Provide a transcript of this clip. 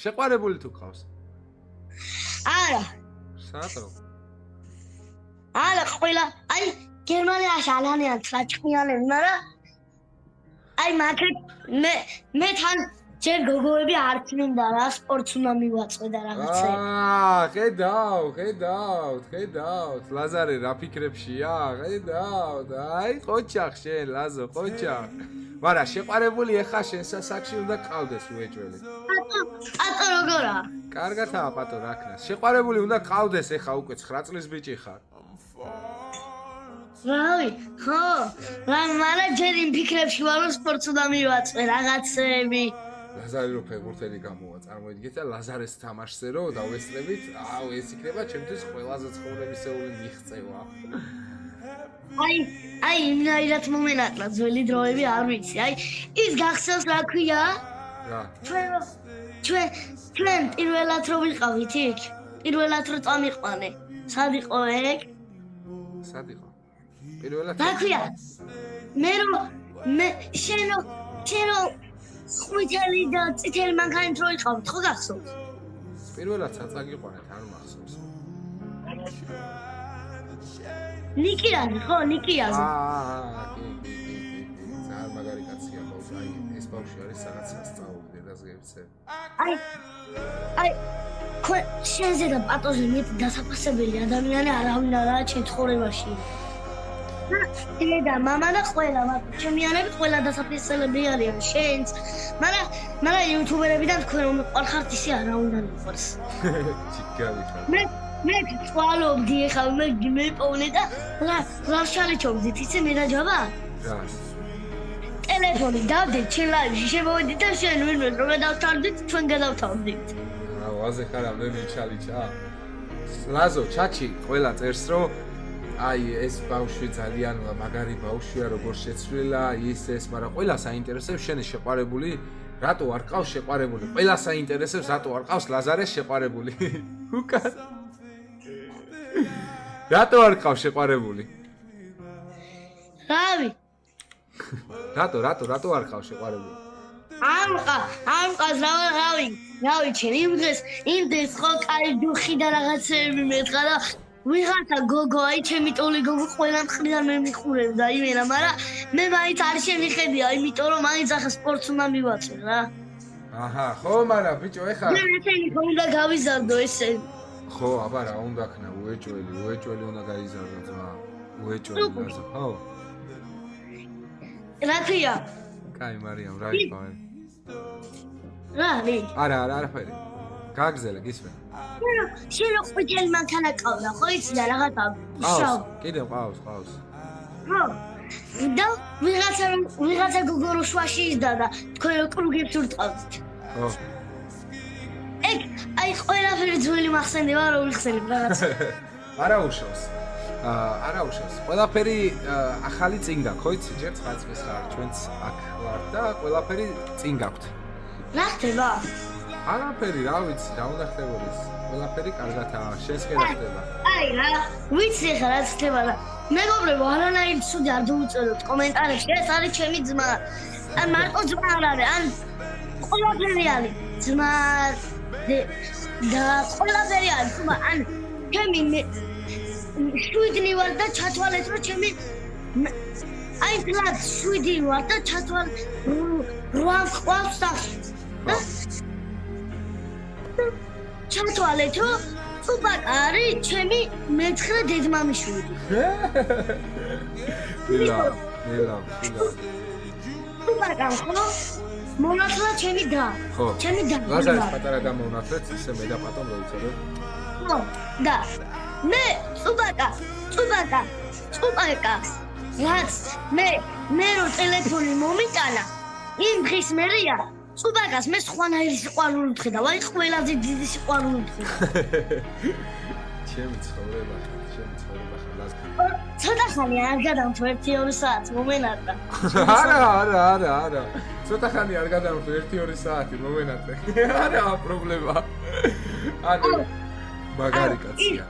შეყვარებული თუ ყავს? არა. სატო? არა, ყველა, აი, გერმანიაში ალანიან ტრაჭყიანები, მაგრამ აი, მაგეთ მე თან ჯერ გოგოები არ წმინდა რა, სპორტს უნდა მივაწყე და რაღაცები. ხედავთ, ლაზარე რა ფიქრებშია? ხედავთ, აი, ყოჩახ შენ, ლაზო, ყოჩახ. მაგრამ შეყვარებული ეხა შენ სასაკში უნდა ყავდეს უეჭველი. პატო როგორა? კარგათაა პატო რა ქნას. შეყვარებული უნდა ყავდეს ეხა უკვე 9 წლის ბიჭი ხარ. რავი, ხო, მაგრამ ჯერ იმ ფიქრებში ვარ, რომ სპორტს უნდა მივაწყე, რაღაცები. ლაზარე რო ფეხბურთელი გამოვა, წარმოიდგინეთ და ლაზარეს თამაშზე რო დავესწრებით, აუ ეს იქნება ჩემთვის ყველაზე ცხოვრებისეული მიღწევა. აი, იმნაირად მომენატრა ძველი დროები არ ვიცი. აი, ის გახსოვს რა ქვია? რა? ჩვენ პირველად რო ვიყავით იქ, პირველად რო წამიყვანე. სად იყო ეგ? სად იყო? პირველად რა ქვია? შენ ხვითელი და წითელი მანქანით რო იყავით, ხო გახსოვს? პირველად საწაგიყვანეთ, არ მახსოვს. ნიკიაზე, ხო, ნიკიაზე. კი. ძალიან მაგარი კაცია ბავშვი. აი, ეს ბავშვი არის რაღაცა სწავლობ დედას გეცე. აი, შენზე და პატოზე მეტი დასაფასებელი ადამიანი არავინ არაა ჩემ ცხოვრებაში. და მამა და ყველა, ჩემიანები ყველა დასაფასებელი არიან შენც. მაგრამ იუთუბერებიდან თქვენ რომ მიყარხართ ისე არა უნდა მიყვარს. ჩიგავი ხარ. მე წვალობდი ეხლა მე პოვნე და რა შალეჩობდით ისე მე და ჯაბა? რა? ტელეფონი დავდეთ შენ ლაივში შემოვედით და შენ ვინმე რომ გადავთავდით ჩვენ გადავთავდით. ვაზე ხარ ამდენი ჩალიჩა? ლაზო, ჩაჩი ყველა წერს რომ აი ეს ბავშვი ძალიან მაგარი ბავშვია როგორ შეცვლილა ის მაგრამ ყველა საინტერესებს შენი შეყვარებული რატო არ ყავს შეყვარებული ყველა საინტერესებს რატო არ ყავს ლაზარეს შეყვარებული უკან რატო არ ყავს შეყვარებული რავი რატო არ ყავს შეყვარებული ამყავს რავი ჩემ იმ დღეს ხო კაი დუხი და რაღაცები მეტყა და ვიღაცა გოგო აი ჩემი ტოლი გოგო ყველა მხრიდან მე მიხურებდა იმენა მაგრამ მე მაინც არ შემიხედია იმიტომ რომ მაინც ახლა სპორტს უნდა მივაწყე რა აჰა ხო მაგრამ ბიჭო ეხა მე ესენი უნდა გავიზარდო ესე ხო აბა რა უნდა ქნა უეჭველი უნდა გაიზარდო ძმა უეჭველი ლაზო ხო რა ქვია კაი მარიამ რა იყავენ რა არაფერი გაგზელე გისმენ შენ ხუთი მანქანა ყავდა ხო იცი და რაღაცა კიდევ ყავს ხო და ვიღაცა გოგო რო შვაში ისდა და თქვენ რო კრუგებს ურტყავთ ხო აი ყველაფერი ძველი მახსენდება რომ ვიხსენებ რაღაცა არა უშავს ყველაფერი ახალი წინ გაქვს ხო იცი ჯერ 9 წლის ხარ ჩვენც აქ ვარ და ყველაფერი წინ გაქვთ რა ხდება არაფერი რა ვიცი რა უნდა ხდებოდეს ყველაფერი კარგათაა შენს კი რა ხდება აი რა ვიცი ხა რა ხდება და მეგობრებო არანაირი ცუდი არ დაუწეროთ კომენტარებში ეს არის ჩემი ძმა ან მარტო ძმა არ არის ან ყველაფერი არის ძმა და ყველაფერი არის თუმცა ან ჩემი შვიდი ვარ და ჩათვალეთ რომ ჩემი აი კლად შვიდი ვარ და ჩათვალ რა ყავს სახში ჩათვალეთ რომ ტუბაკა არის ჩემი მეცხრე დედმამიშვილი ტუბაკა ხო მონათლა ჩემი და ჩემი და ლაზარის პატარა და მონათლეთ ისე მე და პატომ რო იცოდე ხო და მე ტუბაკა რაც მე რო ტელეფონი მომიტანა იმ დღის მერეა ტუბაკას მე სხვანაირი სიყვარული ვთქე და ვაი ყველაზე დიდი სიყვარული ვთქე ჩემი ცხოვრება ლაზ ცოტა ხანი არ გადავთო 1-2 საათი მომენატრა არა ცოტა ხანი არ გადავთო 1-2 საათი მომენატრე არა პრობლემა ანუ მაგარი კაცია